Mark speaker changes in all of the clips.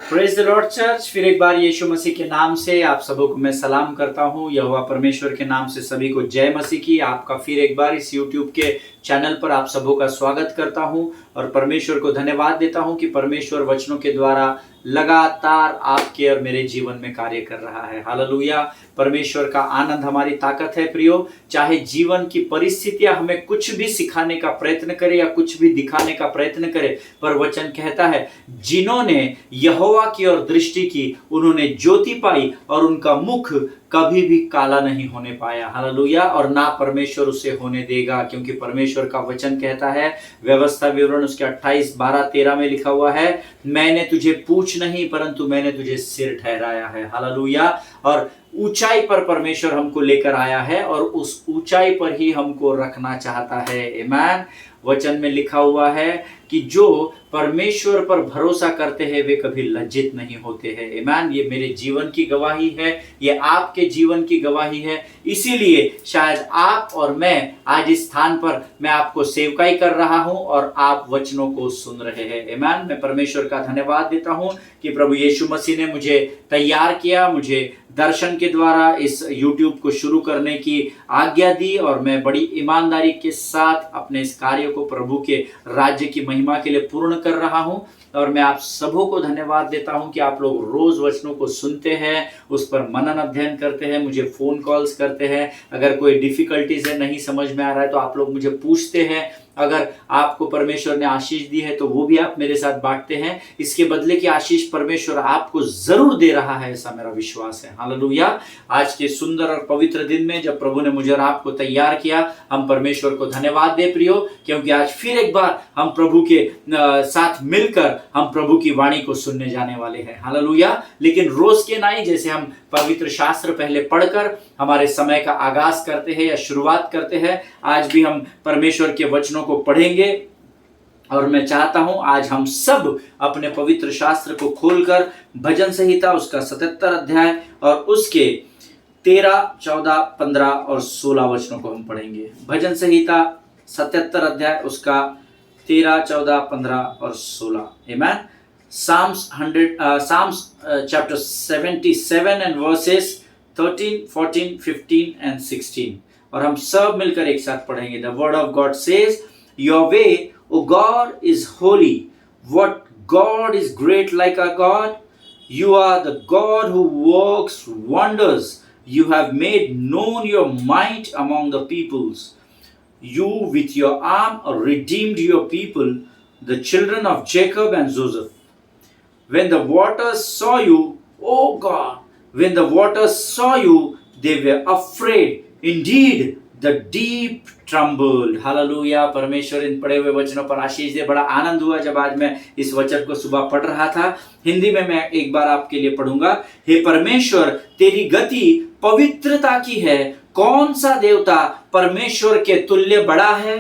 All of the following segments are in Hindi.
Speaker 1: Praise the Lord church. फिर एक बार यीशु मसीह के नाम से आप सबों को मैं सलाम करता हूँ। यहोवा परमेश्वर के नाम से सभी को जय मसीह की। आपका फिर एक बार इस यूट्यूब के चैनल पर आप सबों का स्वागत करता हूँ और परमेश्वर को धन्यवाद देता हूँ कि परमेश्वर वचनों के द्वारा लगातार आपके और मेरे जीवन में कार्य कर रहा है। हालेलुया। परमेश्वर का आनंद हमारी ताकत है प्रियो। चाहे जीवन की परिस्थितियां हमें कुछ भी सिखाने का प्रयत्न करे या कुछ भी दिखाने का प्रयत्न करे, पर वचन कहता है जिन्होंने यहोवा की ओर दृष्टि की उन्होंने ज्योति पाई और उनका मुख कभी भी काला नहीं होने पाया। हालेलुया। और ना परमेश्वर उसे होने देगा, क्योंकि परमेश्वर का वचन कहता है, व्यवस्था विवरण उसके 28:12-13 में लिखा हुआ है, मैंने तुझे पूंछ नहीं परंतु मैंने तुझे सिर ठहराया है। हालेलुया। और ऊंचाई पर परमेश्वर हमको लेकर आया है और उस ऊंचाई पर ही हमको रखना चाहता है। आमीन। वचन में लिखा हुआ है कि जो परमेश्वर पर भरोसा करते हैं वे कभी लज्जित नहीं होते हैं। आमीन। ये मेरे जीवन की गवाही है, ये आपके जीवन की गवाही है। इसीलिए शायद आप और मैं आज इस स्थान पर मैं आपको सेवकाई कर रहा हूं और आप वचनों को सुन रहे हैं। आमीन। मैं परमेश्वर का धन्यवाद देता हूं कि प्रभु यीशु मसीह ने मुझे तैयार किया, मुझे दर्शन के द्वारा इस YouTube को शुरू करने की आज्ञा दी और मैं बड़ी ईमानदारी के साथ अपने इस कार्य को प्रभु के राज्य की महिमा के लिए पूर्ण कर रहा हूं। और मैं आप सबों को धन्यवाद देता हूं कि आप लोग रोज वचनों को सुनते हैं, उस पर मनन अध्ययन करते हैं, मुझे फोन कॉल्स करते हैं। अगर कोई डिफिकल्टीज है, नहीं समझ में आ रहा है तो आप लोग मुझे पूछते हैं। अगर आपको परमेश्वर ने आशीष दी है तो वो भी आप मेरे साथ बांटते हैं। इसके बदले की आशीष परमेश्वर आपको जरूर दे रहा है, ऐसा मेरा विश्वास है। हालेलुया। आज के सुंदर और पवित्र दिन में जब प्रभु ने मुझे और आपको तैयार किया, हम परमेश्वर को धन्यवाद दे प्रियो, क्योंकि आज फिर एक बार हम प्रभु के साथ मिलकर हम प्रभु की वाणी को सुनने जाने वाले हैं। हालेलुया। लेकिन रोज के नहीं, जैसे हम पवित्र शास्त्र पहले पढ़कर हमारे समय का आगाज करते हैं या शुरुआत करते हैं, आज भी हम परमेश्वर के वचनों को पढ़ेंगे। और मैं चाहता हूं आज हम सब अपने पवित्र शास्त्र को खोलकर भजन संहिता उसका 77 अध्याय और उसके 13, 14, 15 और 16 वचनों को हम पढ़ेंगे। भजन संहिता 77 अध्याय उसका 13, 14, 15 और 16। आमीन। Psalms chapter 77 and verses 13, 14, 15 and 16। और हम सब मिलकर एक साथ पढ़ेंगे। The word of God says, Your way, O God, is holy. What God is great like our God? You are the God who works wonders. You have made known your might among the peoples. You with your arm redeemed your people, the children of Jacob and Joseph. When the waters saw you, O God, when the waters saw you, they were afraid. Indeed, the deep trembled. Hallelujah. परमेश्वर इन पढ़े हुए वचनों पर आशीष दे। बड़ा आनंद हुआ जब आज मैं इस वचन को सुबह पढ़ रहा था। हिंदी में मैं एक बार आपके लिए पढ़ूंगा। हे परमेश्वर, तेरी गति पवित्रता की है। कौन सा देवता परमेश्वर के तुल्य बड़ा है?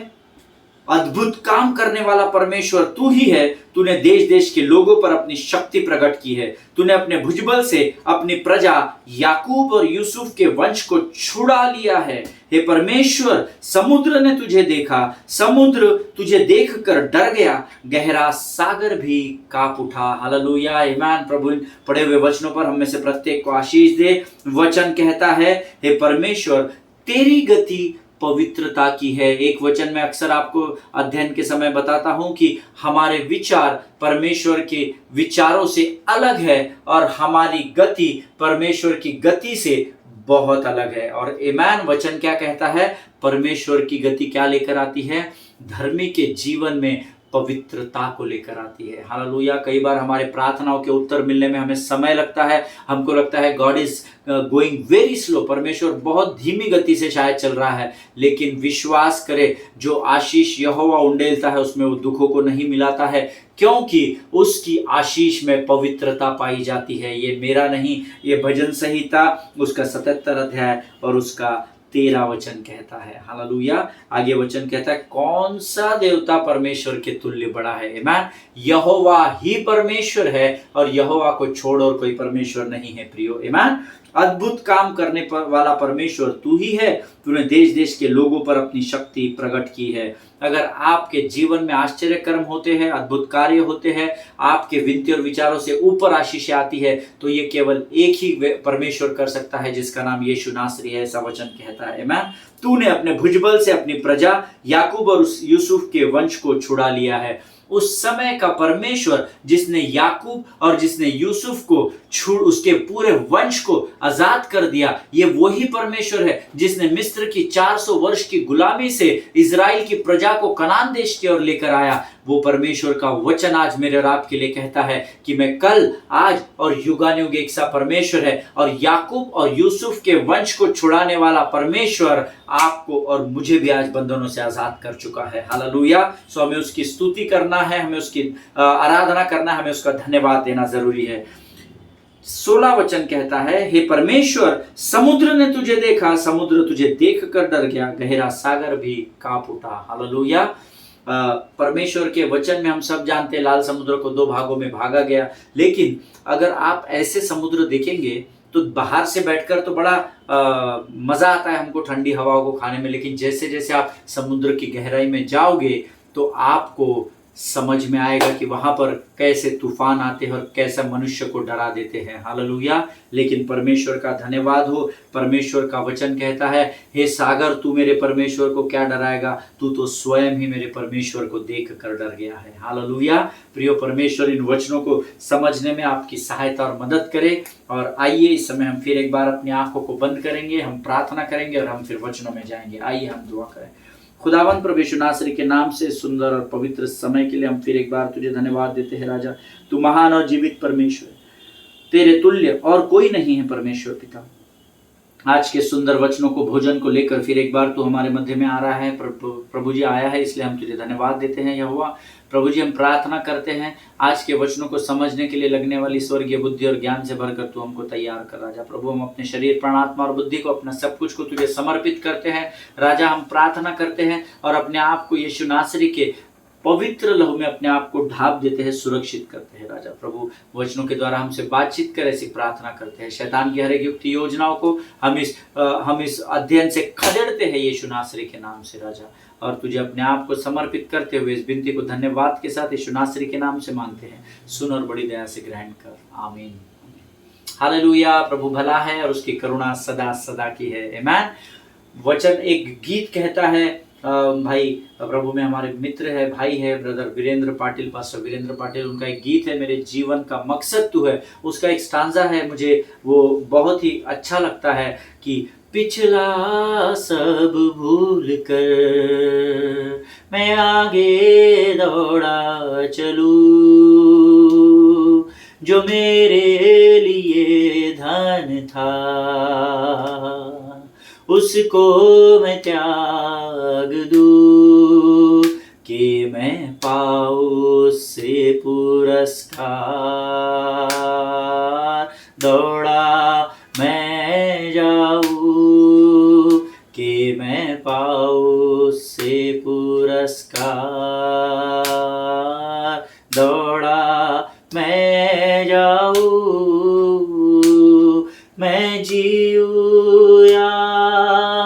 Speaker 1: अद्भुत काम करने वाला परमेश्वर तू ही है। तूने देश देश के लोगों पर अपनी शक्ति प्रकट की है। तूने अपने भुजबल से अपनी प्रजा याकूब और यूसुफ के वंश को छुड़ा लिया है। हे परमेश्वर, समुद्र ने तुझे देखा, समुद्र तुझे देखकर डर गया, गहरा सागर भी कांप उठा। हालेलुया। आमीन। प्रभु पढ़े हुए वचनों पर हम में से प्रत्येक को आशीष दे। वचन कहता है, हे परमेश्वर, तेरी गति पवित्रता की है। एक वचन में अक्सर आपको अध्ययन के समय बताता हूं कि हमारे विचार परमेश्वर के विचारों से अलग है और हमारी गति परमेश्वर की गति से बहुत अलग है। और आमीन। वचन क्या कहता है? परमेश्वर की गति क्या लेकर आती है? धर्मी के जीवन में पवित्रता को लेकर आती है। हालेलुया। कई बार हमारे प्रार्थनाओं के उत्तर मिलने में हमें समय लगता है। हमको लगता है God is going very slow, परमेश्वर बहुत धीमी गति से शायद चल रहा है। लेकिन विश्वास करे, जो आशीष यहोवा उंडेलता है उसमें वो दुखों को नहीं मिलाता है, क्योंकि उसकी आशीष में पवित्रता पाई जाती है। ये मेरा नहीं, ये भजन संहिता उसका 77 अध्याय और उसका 13 वचन कहता है। हालेलुया। आगे वचन कहता है, कौन सा देवता परमेश्वर के तुल्य बड़ा है? आमीन। यहोवा ही परमेश्वर है और यहोवा को छोड़ और कोई परमेश्वर नहीं है प्रियो। आमीन। अद्भुत काम करने वाला परमेश्वर तू ही है। तूने देश देश के लोगों पर अपनी शक्ति प्रकट की है। अगर आपके जीवन में आश्चर्य कर्म होते हैं, अद्भुत कार्य होते हैं, आपके विनती और विचारों से ऊपर आशीष आती है, तो ये केवल एक ही परमेश्वर कर सकता है जिसका नाम यीशु नासरी है। ऐसा वचन कहता है। आमीन। तूने अपने भुजबल से अपनी प्रजा याकूब और यूसुफ के वंश को छुड़ा लिया है। उस समय का परमेश्वर जिसने याकूब और जिसने यूसुफ को उसके पूरे वंश को आजाद कर दिया, ये वही परमेश्वर है जिसने मिस्र की 400 वर्ष की गुलामी से इजराइल की प्रजा को कनान देश की ओर लेकर आया। वो परमेश्वर का वचन आज मेरे और आपके लिए कहता है कि मैं कल, आज और युगानुयुग एक सा परमेश्वर है, और याकूब और यूसुफ के वंश को छुड़ाने वाला परमेश्वर आपको और मुझे भी आज बंधनों से आजाद कर चुका है। हालेलुया। सो हमें उसकी स्तुति करना है, हमें उसकी आराधना करना है, हमें उसका धन्यवाद देना जरूरी है। 16 वचन कहता है, हे परमेश्वर, समुद्र ने तुझे देखा, समुद्र तुझे देख कर डर गया, गहरा सागर भी कांप उठा। हालेलुया। परमेश्वर के वचन में हम सब जानते हैं लाल समुद्र को 2 भागों में भागा गया, लेकिन अगर आप ऐसे समुद्र देखेंगे तो बाहर से बैठकर तो बड़ा मजा आता है हमको ठंडी हवाओं को खाने में, लेकिन जैसे जैसे आप समुद्र की गहराई में जाओगे तो आपको समझ में आएगा कि वहां पर कैसे तूफान आते हैं और कैसा मनुष्य को डरा देते हैं। हालेलुया। लेकिन परमेश्वर का धन्यवाद हो, परमेश्वर का वचन कहता है, हे सागर, तू मेरे परमेश्वर को क्या डराएगा, तू तो स्वयं ही मेरे परमेश्वर को देख कर डर गया है। हालेलुया। प्रियो परमेश्वर इन वचनों को समझने में आपकी सहायता और मदद करे। और आइए इस समय हम फिर एक बार अपनी आंखों को बंद करेंगे, हम प्रार्थना करेंगे और हम फिर वचनों में जाएंगे। आइए हम दुआ करें। खुदावन प्रभु यीशु नासरी के नाम से सुंदर और पवित्र समय के लिए हम फिर एक बार तुझे धन्यवाद देते हैं। राजा, तू महान और जीवित परमेश्वर, तेरे तुल्य और कोई नहीं है। परमेश्वर पिता, आज के सुंदर वचनों को, भोजन को लेकर फिर एक बार तू हमारे मध्य में आ रहा है। प्रभु जी आया है, इसलिए हम तुझे धन्यवाद देते हैं। यहोवा प्रभु जी, हम प्रार्थना करते हैं आज के वचनों को समझने के लिए लगने वाली स्वर्गीय बुद्धि और ज्ञान से भरकर तू हमको तैयार कर। राजा प्रभु, हम अपने शरीर, प्राण, आत्मा और बुद्धि को, अपना सब कुछ को तुझे समर्पित करते हैं। राजा, हम प्रार्थना करते हैं और अपने आप को यीशु नासरी के पवित्र लहू में अपने आप को ढाप देते हैं, सुरक्षित करते हैं। राजा प्रभु, वचनों के द्वारा हमसे बातचीत कर ऐसी प्रार्थना करते हैं। शैतान की हर एक युक्ति योजनाओं को हम इस अध्ययन से खदेड़ते हैं यीशु नासरी के नाम से। राजा, और तुझे अपने आप को समर्पित करते हुए इस विनती को धन्यवाद के साथ यीशु नासरी के नाम से मांगते हैं। सुन और बड़ी दया से ग्रहण कर। आमीन। हालेलुया। प्रभु भला है और उसकी करुणा सदा सदा की है। आमीन। वचन एक गीत कहता है, भाई प्रभु में हमारे मित्र है, भाई है, ब्रदर वीरेंद्र पाटिल, पास्टर वीरेंद्र पाटिल, उनका एक गीत है, मेरे जीवन का मकसद तू है। उसका एक स्टांजा है, मुझे वो बहुत ही अच्छा लगता है कि पिछला सब भूल कर मैं आगे दौड़ा चलूं, जो मेरे लिए धन था उसको मैं त्याग दूं, कि मैं पाऊं उससे पुरस्कार। दौड़ा मैं जाऊं कि मैं पाऊं उससे पुरस्कार। दौड़ा मैं जाऊं, मैं जीऊं या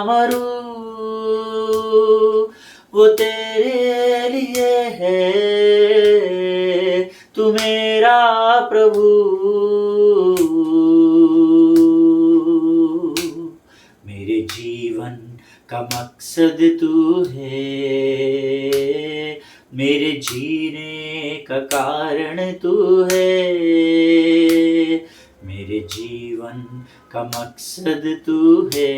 Speaker 1: मरूं, वो तेरे लिए है, तू मेरा प्रभु। मेरे जीवन का मकसद तू है, मेरे जीने का कारण तू है। मेरे जीवन का मकसद तू है,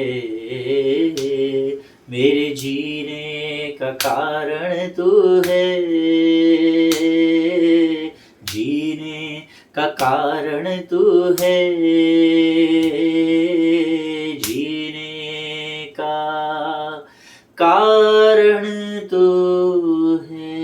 Speaker 1: मेरे जीने का कारण तू है। जीने का कारण तू है, जीने का कारण तू है।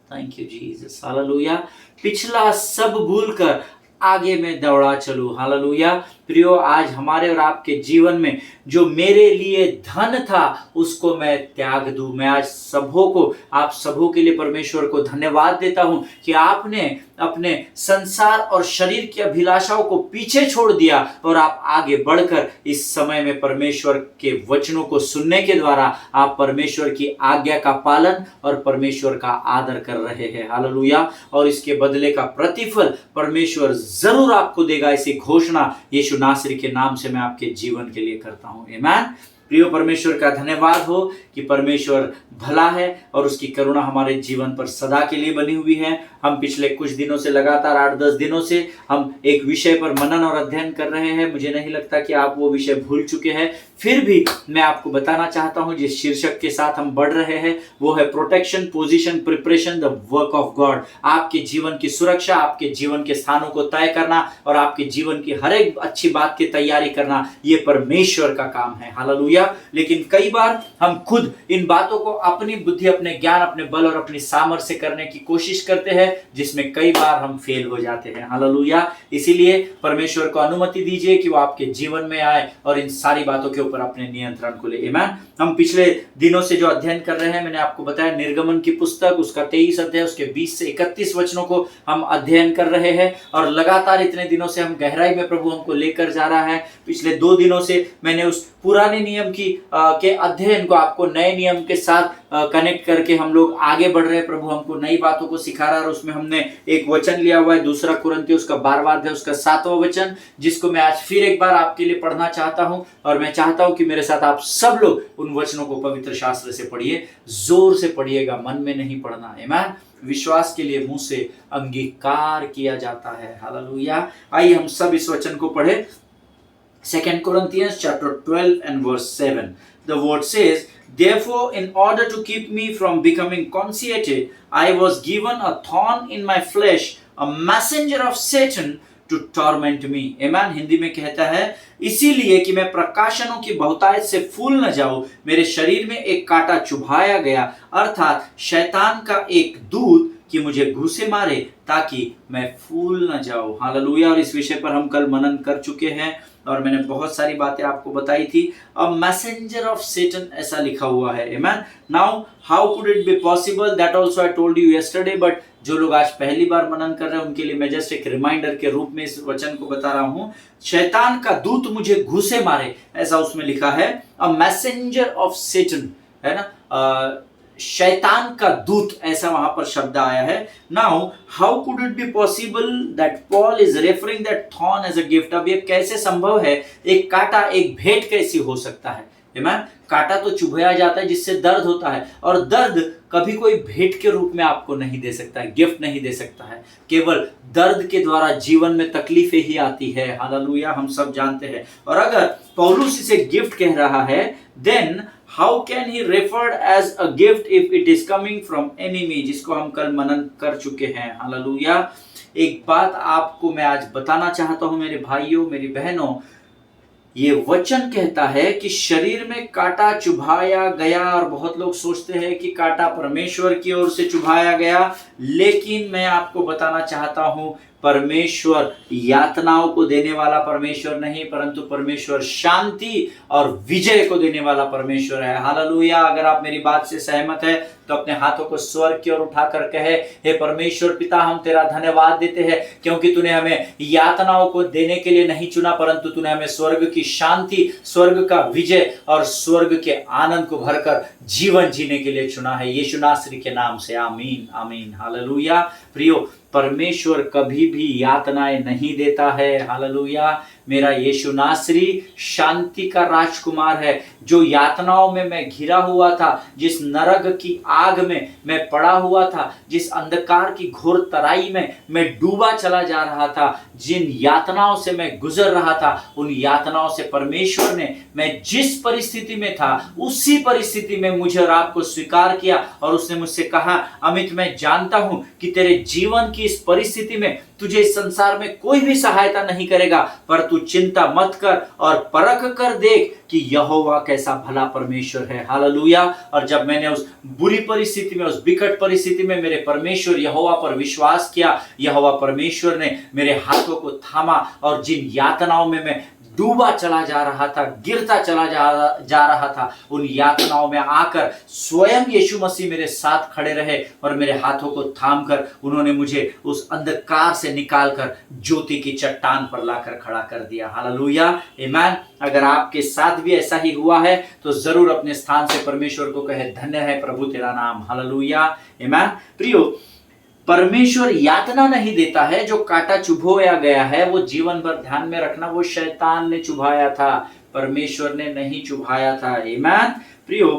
Speaker 1: Thank you Jesus. हालेलुया। पिछला सब भूलकर आगे मैं दौड़ा चलूं। हालेलुया। प्रियो, आज हमारे और आपके जीवन में जो मेरे लिए धन था उसको मैं त्याग दूं। मैं आज सबों को, आप सबों के लिए परमेश्वर को धन्यवाद देता हूं कि आपने अपने संसार और शरीर की अभिलाषाओं को पीछे छोड़ दिया और आप आगे बढ़कर इस समय में परमेश्वर के वचनों को सुनने के द्वारा आप परमेश्वर की आज्ञा का पालन और परमेश्वर का आदर कर रहे हैं। हालेलुया। और इसके बदले का प्रतिफल परमेश्वर जरूर आपको देगा, ऐसी घोषणा यीशु नासरी के नाम से मैं आपके जीवन के लिए करता हूं। आमीन। प्रिय परमेश्वर का धन्यवाद हो कि परमेश्वर भला है और उसकी करुणा हमारे जीवन पर सदा के लिए बनी हुई है। हम पिछले कुछ दिनों से लगातार 8-10 दिनों से हम एक विषय पर मनन और अध्ययन कर रहे हैं। मुझे नहीं लगता कि आप वो विषय भूल चुके हैं, फिर भी मैं आपको बताना चाहता हूं जिस शीर्षक के साथ हम बढ़ रहे हैं वो है protection, position, preparation, the work of God. आपके जीवन की सुरक्षा, आपके जीवन के स्थानों को तय करना और आपके जीवन की हर एक अच्छी बात की तैयारी करना, ये परमेश्वर का काम है। हालेलुया। लेकिन कई बार हम खुद इन बातों को अपनी बुद्धि, अपने ज्ञान, अपने बल और अपनी सामर्थ्य से करने की कोशिश करते हैं, जिसमें कई बार हम फेल हो जाते हैं। हालेलुया। इसीलिए परमेश्वर को अनुमति दीजिए कि वो आपके जीवन में आए और इन सारी बातों के ऊपर अपने नियंत्रण को ले। आमीन। हम पिछले दिनों से जो अध्ययन कर रहे हैं, मैंने आपको बताया निर्गमन की पुस्तक, उसका 23 अध्याय, उसके 20 से 31 वचनों को हम अध्ययन कर रहे हैं और लगातार इतने दिनों से हम गहराई में प्रभु हमको लेकर जा रहा है। पिछले 2 दिनों से मैंने उस पुराने नियम के अध्ययन को आपको नए नियम के साथ कनेक्ट करके हम लोग आगे बढ़ रहे हैं। प्रभु हमको नई बातों को सिखा रहा है और उसमें हमने एक वचन लिया हुआ है 2 कुरिन्थियों उसका 12वां अध्याय उसका 7वां वचन, जिसको मैं आज फिर एक बार आपके लिए पढ़ना चाहता हूं और मैं चाहता हूं कि मेरे साथ आप सब लोग उन वचनों को पवित्र शास्त्र से पढ़िए, जोर से पढ़िएगा, मन में नहीं पढ़ना। आमीन। विश्वास के लिए मुंह से अंगीकार किया जाता है। हालेलुया। आइए हम सब इस वचन को पढ़े। 2 Corinthians chapter 12 and verse 7. The word says, "Therefore, in order to keep me from becoming conceited, I was given a thorn in my flesh, a messenger of Satan to torment me." Amen. Hindi में कहता है, इसीलिए कि मैं प्रकाशनों की बहुतायत से फूल न जाऊं, मेरे शरीर में एक कांटा चुभाया गया, अर्थात शैतान का एक दूत कि मुझे घूसे मारे ताकि मैं फूल न जाऊं। हालेलुया। और इस विषय पर हम कल मनन कर चुके हैं और मैंने बहुत सारी बातें आपको बताई थी। अ मैसेंजर ऑफ सेटन ऐसा लिखा हुआ है। आमीन। Now how could it be possible, that also I told you yesterday, but जो लोग आज पहली बार मनन कर रहे हैं उनके लिए मैं जस्ट एक रिमाइंडर के रूप में इस वचन को बता रहा हूं। शैतान का दूत मुझे घूसे मारे, ऐसा उसमें लिखा है। अ मैसेंजर ऑफ सेटन, है ना, शैतान का दूत, ऐसा वहां पर शब्द आया है। Now how could it be possible that Paul is referring that thorn as a gift. अब ये कैसे संभव है, एक कांटा एक भेंट कैसी हो सकता है। आमीन। कांटा तो चुभाया जाता है जिससे दर्द होता है, और दर्द कभी कोई भेंट के रूप में आपको नहीं दे सकता है, गिफ्ट नहीं दे सकता है। केवल दर्द के द्वारा जीवन में तकलीफें ही आती है। हालेलुया। हम सब जानते हैं। और अगर पौलुस इसे गिफ्ट कह रहा है, then how can he referred as a gift if it is coming from enemy, जिसको हम कल मनन कर चुके हैं। हालेलुया। एक बात आपको मैं आज बताना चाहता हूं मेरे भाइयों, मेरी बहनों, ये वचन कहता है कि शरीर में कांटा चुभाया गया, और बहुत लोग सोचते हैं कि कांटा परमेश्वर की ओर से चुभाया गया, लेकिन मैं आपको बताना चाहता हूं परमेश्वर यातनाओं को देने वाला परमेश्वर नहीं, परंतु परमेश्वर शांति और विजय को देने वाला परमेश्वर है। हालेलुया। अगर आप मेरी बात से सहमत है तो अपने हाथों को स्वर्ग की ओर उठाकर कहे, हे परमेश्वर पिता, हम तेरा धन्यवाद देते हैं क्योंकि तूने हमें यातनाओं को देने के लिए नहीं चुना, परंतु तूने हमें स्वर्ग की शांति, स्वर्ग का विजय और स्वर्ग के आनंद को भरकर जीवन जीने के लिए चुना है। यीशु नासरी के नाम से आमीन, आमीन। हालेलुया। प्रियो, परमेश्वर कभी भी यातनाएं नहीं देता है। हालेलुया। मेरा यीशु नासरी शांति का राजकुमार है। जो यातनाओं में मैं घिरा हुआ था, जिस नरक की आग में मैं पड़ा हुआ था, जिस अंधकार की घोर तराई में मैं डूबा चला जा रहा था, जिन यातनाओं से मैं गुजर रहा था, उन यातनाओं से परमेश्वर ने, मैं जिस परिस्थिति में था उसी परिस्थिति में मुझे और आपको स्वीकार किया और उसने मुझसे कहा, अमित, मैं जानता हूं कि तेरे जीवन की की इस परिस्थिति में तुझे इस संसार में कोई भी सहायता नहीं करेगा, पर तू चिंता मत कर और परख कर देख कि यहोवा कैसा भला परमेश्वर है। हालेलुया। और जब मैंने उस बुरी परिस्थिति में, उस विकट परिस्थिति में मेरे परमेश्वर यहोवा पर विश्वास किया, यहोवा परमेश्वर ने मेरे हाथों को थामा और जिन यातनाओं में मैं डूबा चला जा रहा था, गिरता चला जा रहा था, उन यातनाओं में आकर स्वयं यीशु मसीह मेरे साथ खड़े रहे और मेरे हाथों को थामकर उन्होंने मुझे उस अंधकार से निकालकर ज्योति की चट्टान पर लाकर खड़ा कर दिया। हालेलुया, आमीन। अगर आपके साथ भी ऐसा ही हुआ है तो जरूर अपने स्थान से परमेश्वर को कहे, धन्य है प्रभु तेरा नाम। हालेलुया, आमीन। प्रियो, परमेश्वर यातना नहीं देता है जो कांटा चुभोया गया है, वो जीवन भर ध्यान में रखना, वो शैतान ने चुभाया था, परमेश्वर ने नहीं चुभाया था। आमीन। प्रियो,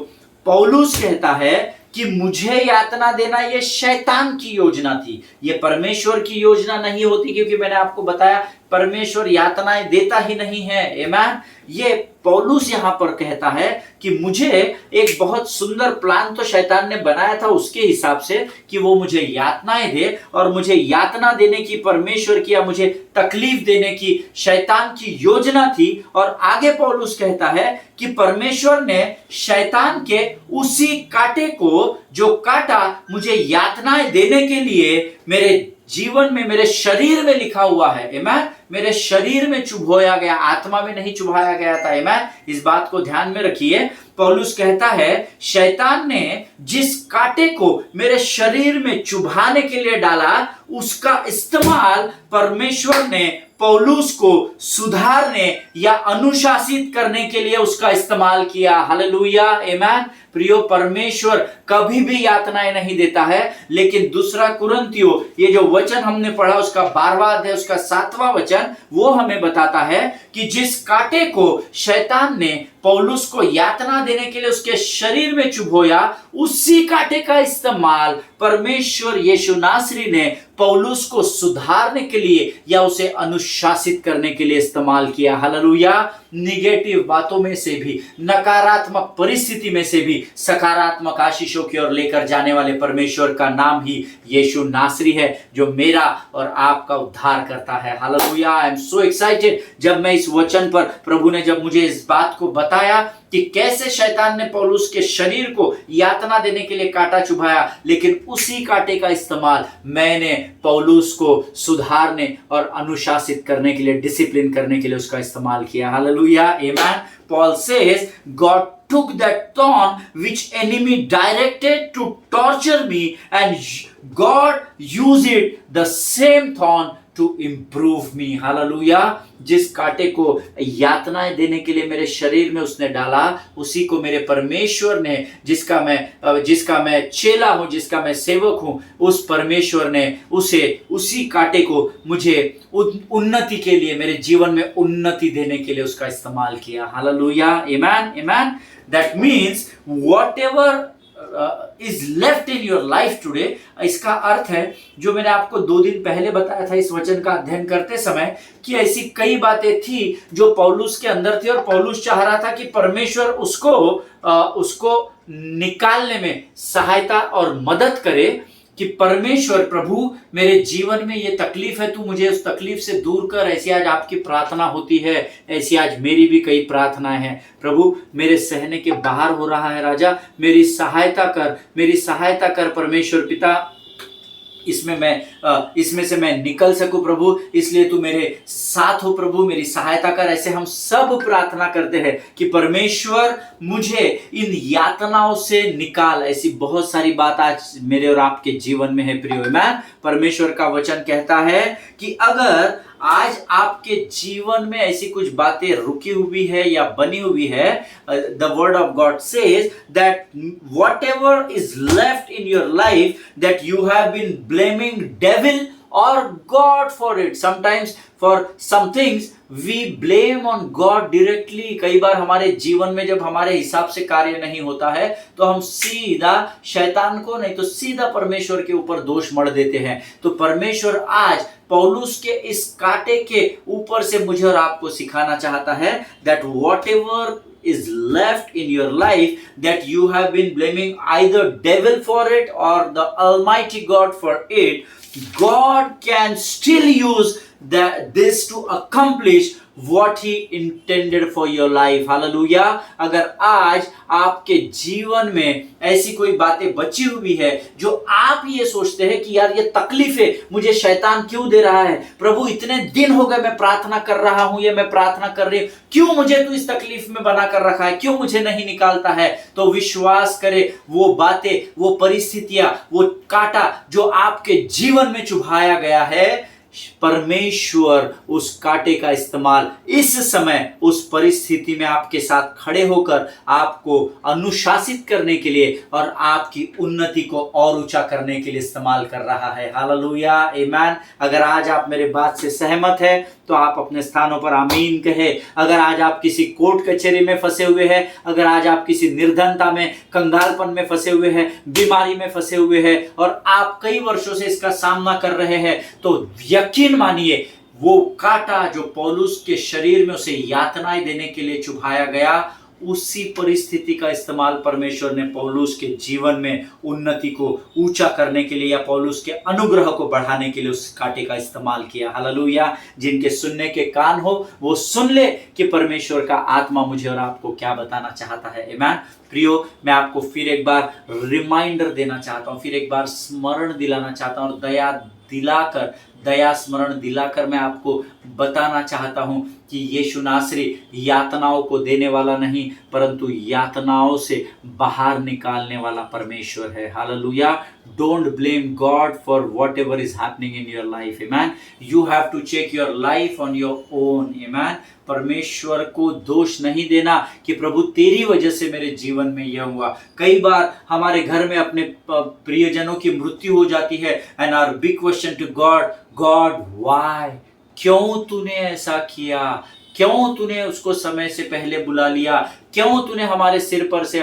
Speaker 1: पौलुस कहता है कि मुझे यातना देना ये शैतान की योजना थी, ये परमेश्वर की योजना नहीं होती, क्योंकि मैंने आपको बताया परमेश्वर यातनाएं देता ही नहीं है। आमीन। ये पौलुस यहां पर कहता है कि मुझे एक बहुत सुंदर प्लान तो शैतान ने बनाया था उसके हिसाब से कि वो मुझे यातनाएं दे, और मुझे यातना देने की परमेश्वर की या मुझे तकलीफ देने की शैतान की योजना थी। और आगे पौलुस कहता है कि परमेश्वर ने शैतान के उसी कांटे को जो काटा मुझे यातनाएं देने के लिए मेरे जीवन में, मेरे शरीर में लिखा हुआ है, आमीन, मेरे शरीर में चुभोया गया, आत्मा में नहीं चुभाया गया था। आमीन। इस बात को ध्यान में रखिए। पौलुस कहता है शैतान ने जिस कांटे को मेरे शरीर में चुभाने के लिए डाला, उसका इस्तेमाल परमेश्वर ने पौलुस को सुधारने या अनुशासित करने के लिए उसका इस्तेमाल किया। हालेलुया, आमीन। प्रियो, परमेश्वर कभी भी यातनाएं नहीं देता है, लेकिन दूसरा कुरिन्थियों, ये जो वचन हमने पढ़ा उसका 12वां अध्याय उसका 7वां वचन, वो हमें बताता है कि जिस कांटे को शैतान ने पौलुस को यातना देने के लिए उसके शरीर में चुभोया, उसी कांटे का इस्तेमाल परमेश्वर यीशु नासरी ने पौलुस को सुधारने के लिए या उसे अनुशासित करने के लिए इस्तेमाल किया। हालेलुया। निगेटिव बातों में से भी, नकारात्मक परिस्थिति में से भी सकारात्मक आशीषों की ओर लेकर जाने वाले परमेश्वर का नाम ही यीशु नासरी है, जो मेरा और आपका उद्धार करता है। Hallelujah. I am so excited जब मैं इस वचन पर, प्रभु ने जब मुझे इस बात को बताया कि कैसे शैतान ने पौलुस के शरीर को यातना देने के लिए कांटा चुभाया, लेकिन उसी कांटे का इस्तेमाल मैंने पौलुस को सुधारने और अनुशासित करने के लिए, डिसिप्लिन करने के लिए उसका इस्तेमाल किया। हालेलुया, आमीन। Paul says God took that thorn which enemy directed to torture me, and God used it, the same thorn, to improve me. Hallelujah. जिस कांटे को यातनाएं देने के लिए मेरे शरीर में उसने डाला, उसी को मेरे परमेश्वर ने, जिसका मैं चेला हूं, जिसका मैं सेवक हूं, उस परमेश्वर ने उसी कांटे को मुझे उन्नति के लिए, मेरे जीवन में उन्नति देने के लिए उसका इस्तेमाल किया। हालेलुया, आमीन, आमीन। That means whatever is left in your life today, इसका अर्थ है जो मैंने आपको 2 दिन पहले बताया था इस वचन का अध्ययन करते समय, कि ऐसी कई बातें थी जो पौलुस के अंदर थी और पौलुस चाह रहा था कि परमेश्वर उसको निकालने में सहायता और मदद करे, कि परमेश्वर प्रभु मेरे जीवन में ये तकलीफ है, तू मुझे उस तकलीफ से दूर कर। ऐसी आज आपकी प्रार्थना होती है, ऐसी आज मेरी भी कई प्रार्थनाएं हैं। प्रभु मेरे सहने के बाहर हो रहा है राजा, मेरी सहायता कर परमेश्वर पिता, इसमें से मैं निकल सकूं प्रभु, इसलिए तू मेरे साथ हो प्रभु, मेरी सहायता कर। ऐसे हम सब प्रार्थना करते हैं कि परमेश्वर मुझे इन यातनाओं से निकाल। ऐसी बहुत सारी बात आज मेरे और आपके जीवन में है प्रियो। आमीन। परमेश्वर का वचन कहता है कि अगर आज आपके जीवन में ऐसी कुछ बातें रुकी हुई है या बनी हुई है, the word of God says that whatever is left in your life that you have been blaming devil or God for it. Sometimes for some things we blame on God directly. कई बार हमारे जीवन में जब हमारे हिसाब से कार्य नहीं होता है तो हम सीधा शैतान को नहीं तो सीधा परमेश्वर के ऊपर दोष मढ़ देते हैं। तो परमेश्वर आज पौलुस के इस कांटे के ऊपर से मुझे और आपको सिखाना चाहता है that whatever is left in your life that you have been blaming either devil for it or the Almighty God for it, God can still use this to accomplish what he intended for your life. Hallelujah. अगर आज आपके जीवन में ऐसी कोई बातें बची हुई है जो आप ये सोचते हैं कि यार ये तकलीफें मुझे शैतान क्यों दे रहा है, प्रभु इतने दिन हो गए मैं प्रार्थना कर रहा हूं, ये मैं प्रार्थना कर रही हूं, क्यों मुझे तू इस तकलीफ में बना कर रखा है, क्यों मुझे नहीं निकालता है, तो विश्वास करे वो बातें, वो परिस्थितियां, वो कांटा जो आपके जीवन में चुभाया गया है, परमेश्वर उस कांटे का इस्तेमाल इस समय उस परिस्थिति में आपके साथ खड़े होकर आपको अनुशासित करने के लिए और आपकी उन्नति को और ऊंचा करने के लिए इस्तेमाल कर रहा है। हालेलुया, आमीन। अगर आज आप मेरे बात से सहमत हैं तो आप अपने स्थानों पर आमीन कहे। अगर आज आप किसी कोर्ट कचहरी में फंसे हुए हैं, अगर आज आप किसी निर्धनता में, कंगालपन में फंसे हुए हैं, बीमारी में फंसे हुए हैं और आप कई वर्षों से इसका सामना कर रहे हैं, तो यकीन मानिए वो कांटा जो पौलुस के शरीर में उसे यातनाएं देने के लिए चुभाया गया, उसी परिस्थिति का इस्तेमाल परमेश्वर ने पौलुस के जीवन में उन्नति को ऊंचा करने के लिए या पौलुस के अनुग्रह को बढ़ाने के लिए उस कांटे का इस्तेमाल किया। हालेलुया। जिनके सुनने के कान हो वो सुन ले कि परमेश्वर का आत्मा मुझे और आपको क्या बताना चाहता है। आमीन। प्रियो, मैं आपको फिर एक बार रिमाइंडर देना चाहता हूं, फिर एक बार स्मरण दिलाना चाहता हूं और दया स्मरण दिलाकर मैं आपको बताना चाहता हूं कि यीशु नासरी यातनाओं को देने वाला नहीं परंतु यातनाओं से बाहर निकालने वाला परमेश्वर है। Hallelujah. Don't blame God for whatever is happening in your life. Amen. You have to check your life on your own. Amen. परमेश्वर को दोष नहीं देना कि प्रभु तेरी वजह से मेरे जीवन में यह हुआ। कई बार हमारे घर में अपने प्रियजनों की मृत्यु हो जाती है and our big question to God, God why, क्यों तूने ऐसा किया, क्यों तूने उसको समय से पहले बुला लिया, क्यों तूने हमारे सिर पर से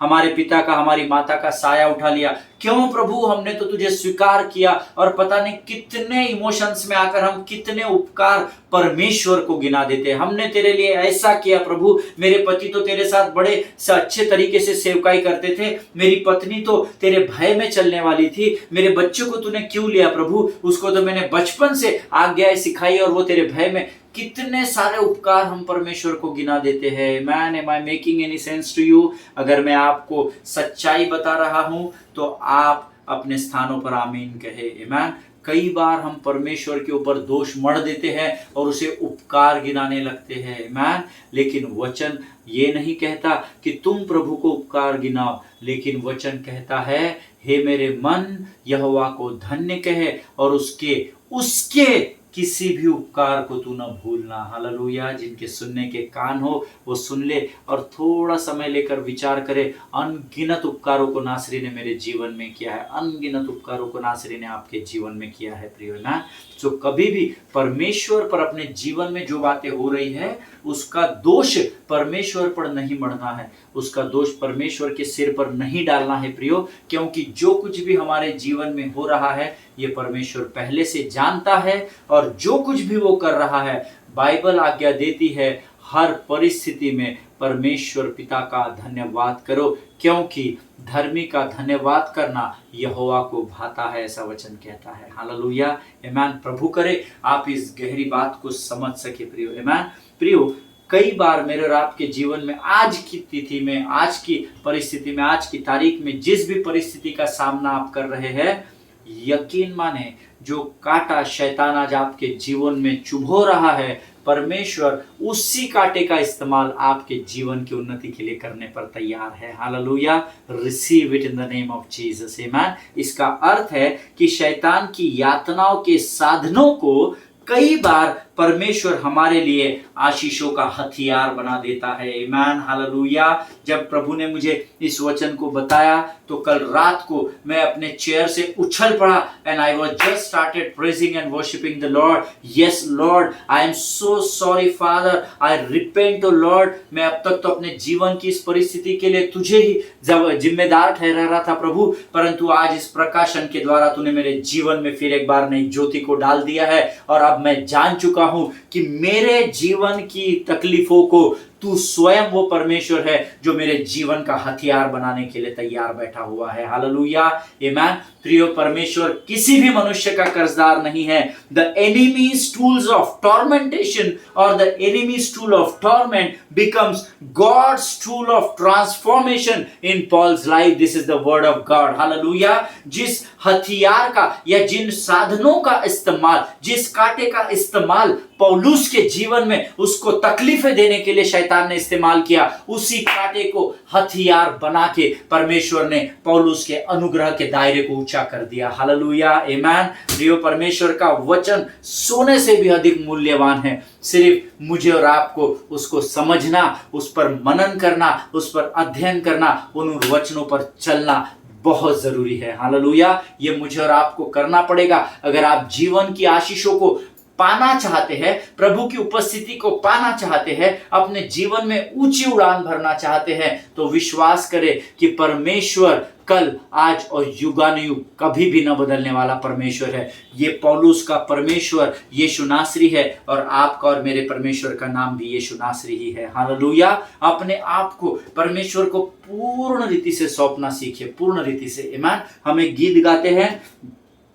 Speaker 1: हमारे पिता का, हमारी माता का साया उठा लिया, क्यों प्रभु हमने तो तुझे स्वीकार किया। और पता नहीं कितने इमोशंस में आकर हम कितने उपकार परमेश्वर को गिना देते हैं। हमने तेरे लिए ऐसा किया प्रभु, मेरे पति तो तेरे साथ बड़े अच्छे तरीके से सेवकाई करते थे, मेरी पत्नी तो तेरे भय में चलने वाली थी, मेरे बच्चों को तूने क्यों लिया प्रभु, उसको तो मैंने बचपन से आज्ञाएं सिखाई और वो तेरे भय में। कितने सारे उपकार हम परमेश्वर को गिना देते हैं। Man, am I making any sense to you? अगर मैं आपको सच्चाई बता रहा हूं तो आप अपने स्थानों पर आमीन कहे। आमीन। कई बार हम परमेश्वर के ऊपर दोष मढ़ देते हैं और उसे उपकार गिनाने लगते हैं। आमीन। लेकिन वचन ये नहीं कहता कि तुम प्रभु को उपकार गिनाओ, लेकिन वचन कहता है हे मेरे मन यहोवा को धन्य कहे और उसके किसी भी उपकार को तू न भूलना। हालेलुया। जिनके सुनने के कान हो वो सुन ले और थोड़ा समय लेकर विचार करे, अनगिनत उपकारों को नासरी ने मेरे जीवन में किया है, अनगिनत उपकारों को नासरी ने आपके जीवन में किया है। प्रियो ना, तो कभी भी परमेश्वर पर अपने जीवन में जो बातें हो रही है उसका दोष परमेश्वर पर नहीं मढ़ना है, उसका दोष परमेश्वर के सिर पर नहीं डालना है प्रियो, क्योंकि जो कुछ भी हमारे जीवन में हो रहा है ये परमेश्वर पहले से जानता है और जो कुछ भी वो कर रहा है बाइबल आज्ञा देती है हर परिस्थिति में परमेश्वर पिता का धन्यवाद करो, क्योंकि धर्मी का धन्यवाद करना यहोवा को भाता है, ऐसा वचन कहता है। हालेलुया। आमीन। प्रभु करे आप इस गहरी बात को समझ सके प्रियो। आमीन। प्रियो, कई बार मेरे और आपके जीवन में आज की तिथि में, आज की परिस्थिति में, आज की तारीख में जिस भी परिस्थिति का सामना आप कर रहे हैं, यकीन माने जो कांटा शैतान आज आपके जीवन में चुभो रहा है, परमेश्वर उसी कांटे का इस्तेमाल आपके जीवन की उन्नति के लिए करने पर तैयार है। Hallelujah. Receive it in the name of Jesus. आमीन। इसका अर्थ है कि शैतान की यातनाओं के साधनों को कई बार परमेश्वर हमारे लिए आशीषों का हथियार बना देता है। आमीन। हालेलुया। जब प्रभु ने मुझे इस वचन को बताया तो कल रात को मैं अपने चेयर से उछल पड़ा and I was just started praising and worshipping the Lord. Yes Lord, I am so sorry father, I repent O Lord. मैं अब तक तो अपने जीवन की इस परिस्थिति के लिए तुझे ही जिम्मेदार ठहरा रहा था प्रभु, परंतु आज इस प्रकाशन के द्वारा तूने मेरे जीवन में फिर एक बार नई ज्योति को डाल दिया है और अब मैं जान चुका हूं कि मेरे जीवन की तकलीफों को तू स्वयं वो परमेश्वर है जो मेरे जीवन का हथियार बनाने के लिए तैयार बैठा हुआ है। हालेलुया, आमीन। प्रियो, परमेश्वर किसी भी मनुष्य का कर्जदार नहीं है। The enemy's tools of tormentation और the enemy's tool of torment becomes God's tool of transformation in Paul's life. This is the word of God. Hallelujah. जिस हथियार का या जिन साधनों का इस्तेमाल, जिस कांटे का इस्तेमाल पौलुस के जीवन में उसको तकलीफें देने के लिए शैतान ने इस्तेमाल किया, उसी कांटे को हथियार बना के परमेश्वर ने पौलुस के अनुग्रह के दायरे को ऊंचा कर दिया। हालेलुया, आमीन। प्रियो, परमेश्वर का वचन सोने से भी अधिक मूल्यवान है। सिर्फ मुझे और आपको उसको समझना, उस पर मनन करना, उस पर अध्ययन करना, उन वचनों पर चलना बहुत जरूरी है। हालेलुया, ये मुझे और आपको करना पड़ेगा। अगर आप जीवन की आशीषों को पाना चाहते हैं, प्रभु की उपस्थिति को पाना चाहते हैं, अपने जीवन में ऊंची उड़ान भरना चाहते हैं, तो विश्वास करें कि परमेश्वर कल, आज और युगानुयुग कभी भी न बदलने वाला परमेश्वर है। ये पौलुस का परमेश्वर यीशु नासरी है और आपका और मेरे परमेश्वर का नाम भी यीशु नासरी ही है। हालेलुया। अपने आप को परमेश्वर को पूर्ण रीति से सौंपना सीखिए, पूर्ण रीति से। आमीन। हम एक गीत गाते हैं,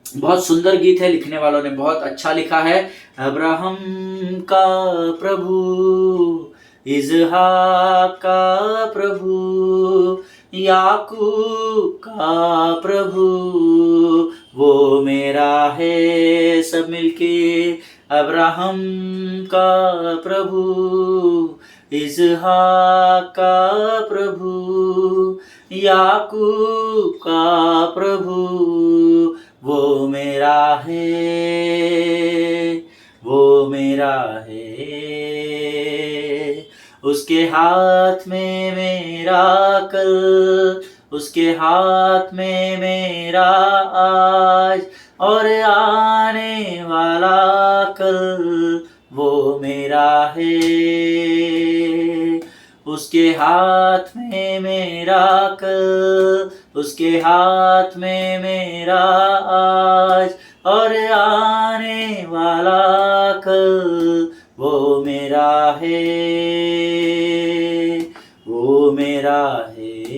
Speaker 1: बहुत सुंदर गीत है, लिखने वालों ने बहुत अच्छा लिखा है। अब्राहम का प्रभु, इज़हाक का प्रभु, याकूब का प्रभु, वो मेरा है। सब मिलके, अब्राहम का प्रभु, इज़हाक का प्रभु, याकूब का प्रभु, वो मेरा है, वो मेरा है। उसके हाथ में मेरा कल, उसके हाथ में मेरा आज और आने वाला कल, वो मेरा है। उसके हाथ में मेरा कल, उसके हाथ में मेरा आज और आने वाला कल, वो मेरा है, वो मेरा है,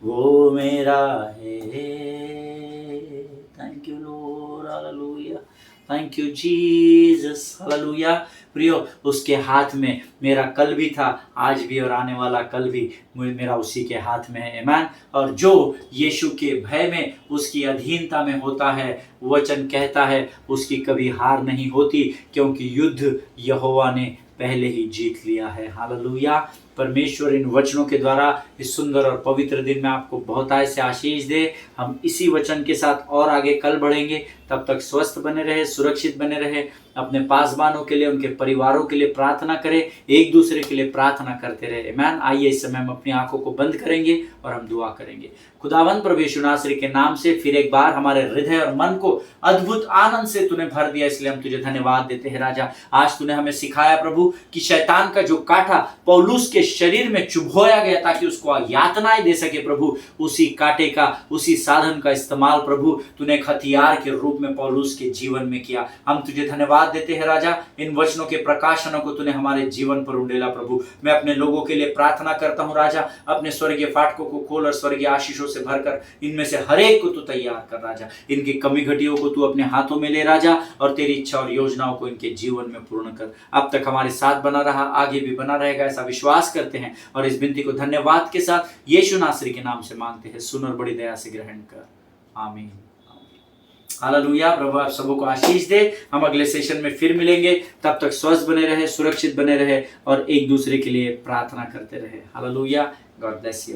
Speaker 1: वो मेरा है। Thank you Lord, hallelujah. Thank you Jesus, hallelujah. प्रियो, उसके हाथ में मेरा कल भी था, आज भी और आने वाला कल भी मेरा उसी के हाथ में है। आमीन। और जो यीशु के भय में, उसकी अधीनता में होता है, वचन कहता है उसकी कभी हार नहीं होती, क्योंकि युद्ध यहोवा ने पहले ही जीत लिया है। हालेलुया। परमेश्वर इन वचनों के द्वारा इस सुंदर और पवित्र दिन में आपको बहुतायत से आशीष दे। हम इसी वचन के साथ और आगे कल बढ़ेंगे। तब तक स्वस्थ बने रहे, सुरक्षित बने रहे। अपने पासबानों के लिए, उनके परिवारों के लिए प्रार्थना करें, एक दूसरे के लिए प्रार्थना करते रहे। आमीन। आइए इस समय हम अपनी आंखों को बंद करेंगे और हम दुआ करेंगे। खुदावंद प्रभु यीशु नासरी के नाम से फिर एक बार हमारे हृदय और मन को अद्भुत आनंद से तूने भर दिया, इसलिए हम तुझे धन्यवाद देते हैं राजा। आज तूने हमें सिखाया प्रभु कि शैतान का जो कांटा पौलुस के शरीर में चुभोया गया ताकि उसको यातनाएं दे सके प्रभु, उसी कांटे का, उसी साधन का इस्तेमाल प्रभु तूने एक हथियार के रूप में पौलुस के जीवन में किया। हम तुझे धन्यवाद देते हैं राजा। इन वचनों के प्रकाशनों को तूने हमारे जीवन पर उंडेला प्रभु। मैं अपने लोगों के लिए प्रार्थना करता हूं राजा, अपने स्वर्गीय फाटकों को खोल और स्वर्गीय आशीषों से भरकर इनमें से हर एक को तू तैयार कर राजा। इनकी कमी घटियों को तू अपने हाथों में ले राजा और तेरी इच्छा और योजनाओं को इनके जीवन में पूर्ण कर। अब तक हमारे साथ बना रहा, आगे भी बना रहेगा, ऐसा विश्वास करते हैं और इस विनती को धन्यवाद के साथ यीशु नासरी के नाम से मांगते हैं। सुन और बड़ी दया से ग्रहण कर, आमीन। हालेलुया। प्रभु आप सबों को आशीष दे। हम अगले सेशन में फिर मिलेंगे, तब तक स्वस्थ बने रहे, सुरक्षित बने रहे और एक दूसरे के लिए प्रार्थना करते रहे। हालेलुया। God bless you.